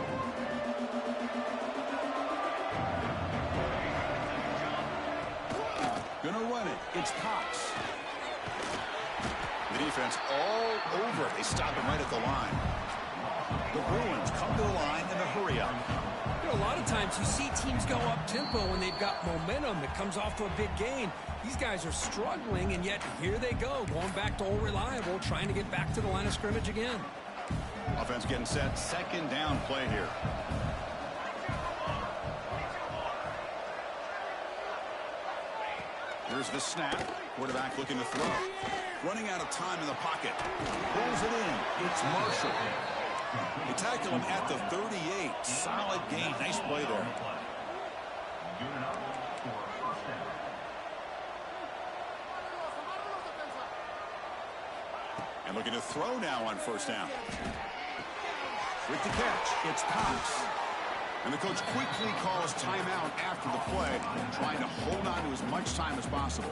Gonna run it. It's Cox. The defense all over. They stop him right at the line. The Bruins come to the line in a hurry-up. You know, a lot of times you see teams go up-tempo when they've got momentum that comes off to a big gain. These guys are struggling, and yet here they go, going back to old reliable, trying to get back to the line of scrimmage again. Offense getting set. 2nd down play here. Here's the snap. Quarterback looking to throw. Running out of time in the pocket. Pulls it in. It's Marshall. They tackle him at the 38. Solid gain. Nice play there. And looking to throw now on 1st down. With the catch, it's Cox. And the coach quickly calls timeout after the play, trying to hold on to as much time as possible.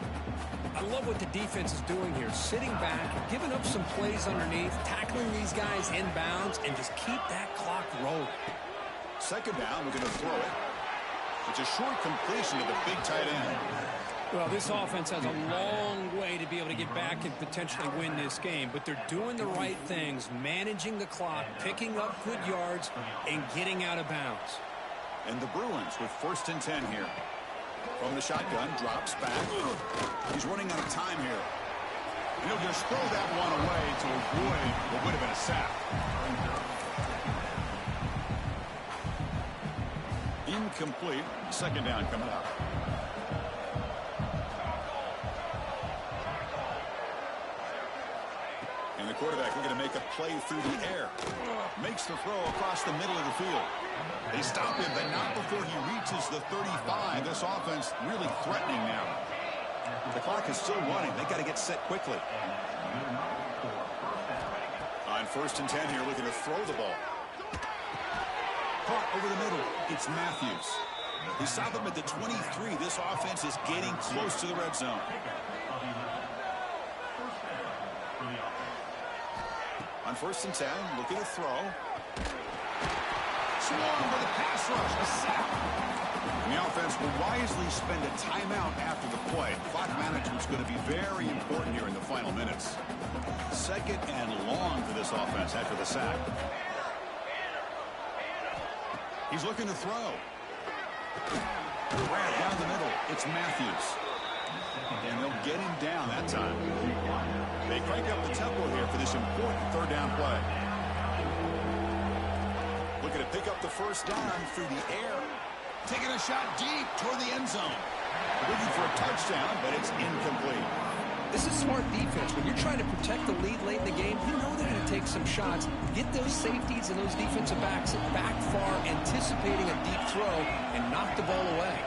I love what the defense is doing here, sitting back, giving up some plays underneath, tackling these guys in bounds, and just keep that clock rolling. 2nd down, we're going to throw it. It's a short completion to the big tight end. Well, this offense has a long way to be able to get back and potentially win this game, but they're doing the right things, managing the clock, picking up good yards, and getting out of bounds. And the Bruins with 1st and 10 here. From the shotgun, drops back. He's running out of time here. And he'll just throw that one away to avoid what would have been a sack. Incomplete. 2nd down coming up. And the quarterback looking to make a play through the air. Makes the throw across the middle of the field. They stop him, but not before he reaches the 35. This offense really threatening now. The clock is still running. They got to get set quickly. On 1st and 10 here, looking to throw the ball. Caught over the middle. It's Matthews. They stop him at the 23. This offense is getting close to the red zone. On 1st and 10, looking to throw. Swarm for the pass rush. A sack. And the offense will wisely spend a timeout after the play. Clock management's going to be very important here in the final minutes. 2nd and long for this offense after the sack. He's looking to throw. Right down the middle. It's Matthews. And they'll get him down that time. They crank up the tempo here for this important 3rd down play. Looking to pick up the 1st down through the air. Taking a shot deep toward the end zone. Looking for a touchdown, but it's incomplete. This is smart defense. When you're trying to protect the lead late in the game, you know they're going to take some shots. Get those safeties and those defensive backs back far, anticipating a deep throw, and knock the ball away.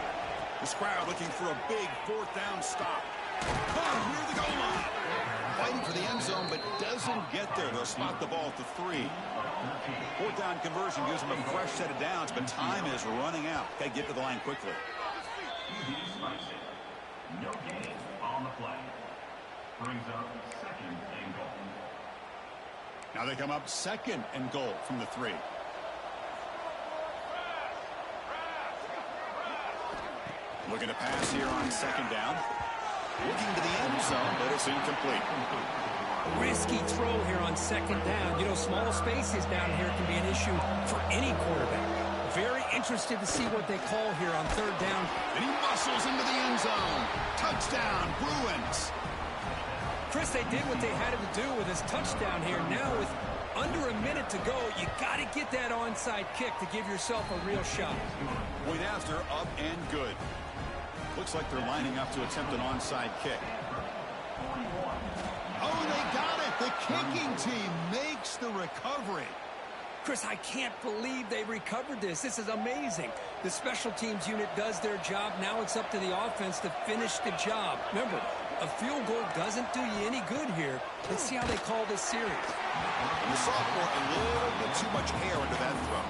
This crowd looking for a big 4th down stop. Oh, near the goal line. Fighting for the end zone, but doesn't get there. They'll spot the ball at the 3. 4th down conversion gives them a fresh set of downs, but time is running out. Got to get to the line quickly. No gain on the play. Brings up 2nd and goal. Now they come up 2nd and goal from the 3. Looking to pass here on 2nd down. Looking to the end zone, but it's incomplete. Risky throw here on 2nd down. You know, small spaces down here can be an issue for any quarterback. Very interested to see what they call here on 3rd down. And he muscles into the end zone. Touchdown, Bruins. Chris, they did what they had to do with his touchdown here. Now with under a minute to go, you got to get that onside kick to give yourself a real shot. Point after, up and good. Looks like they're lining up to attempt an onside kick. Oh, they got it. The kicking team makes the recovery. Chris, I can't believe they recovered this. This is amazing. The special teams unit does their job. Now it's up to the offense to finish the job. Remember, a field goal doesn't do you any good here. Let's see how they call this series. And the sophomore, a little bit too much air into that throw.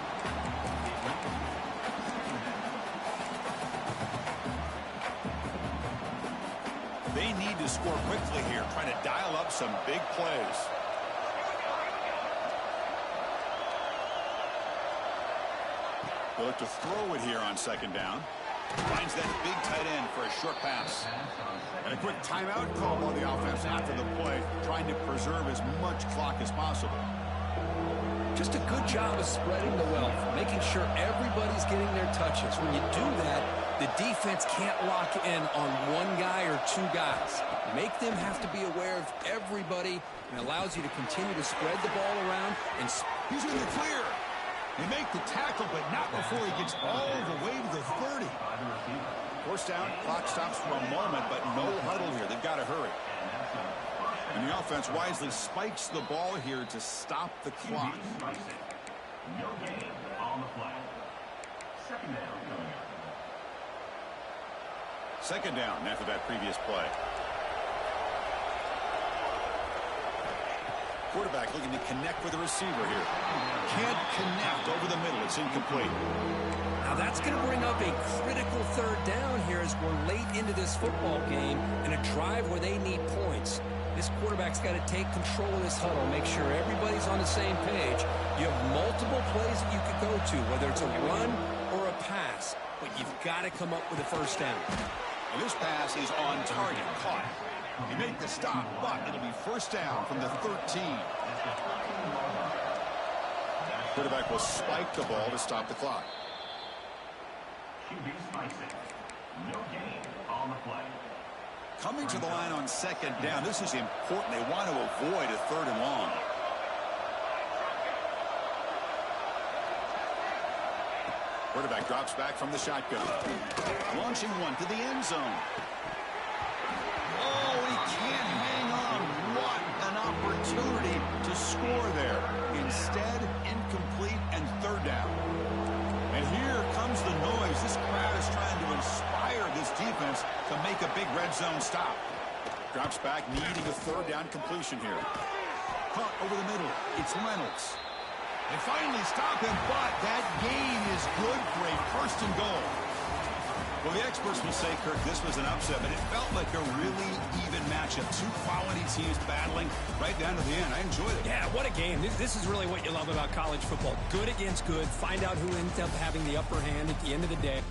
They need to score quickly here, trying to dial up some big plays. They'll look to throw it here on 2nd down. Finds that big tight end for a short pass. And a quick timeout call on the offense after the play, trying to preserve as much clock as possible. Just a good job of spreading the wealth, making sure everybody's getting their touches. When you do that, the defense can't lock in on one guy or 2 guys. Make them have to be aware of everybody, and allows you to continue to spread the ball around. And he's in the clear. They make the tackle, but not before he gets all the way to the 30. 1st down, clock stops for a moment, but no huddle here. They've got to hurry. And the offense wisely spikes the ball here to stop the clock. No gain on the play. 2nd down. 2nd down after that previous play. Quarterback looking to connect with the receiver here. Can't connect over the middle. It's incomplete. Now that's going to bring up a critical 3rd down here as we're late into this football game in a drive where they need points. This quarterback's got to take control of this huddle, make sure everybody's on the same page. You have multiple plays that you could go to, whether it's a run or a pass, but you've got to come up with a 1st down. And this pass is on target. Caught. He made the stop, but it'll be first down from the 13. Quarterback will spike the ball to stop the clock. QB spiking. No gain on the play. Coming to the line on second down. This is important. They want to avoid a 3rd and long. Quarterback drops back from the shotgun. Launching one to the end zone. Oh, he can't hang on. What an opportunity to score there. Instead, incomplete and 3rd down. And here comes the noise. This crowd is trying to inspire this defense to make a big red zone stop. Drops back, needing a 3rd down completion here. Caught over the middle. It's Reynolds. They finally stop him, but that gain is good for a 1st and goal. Well, the experts will say, Kirk, this was an upset, but it felt like a really even matchup. 2 quality teams battling right down to the end. I enjoyed it. Yeah, what a game. This is really what you love about college football. Good against good. Find out who ends up having the upper hand at the end of the day.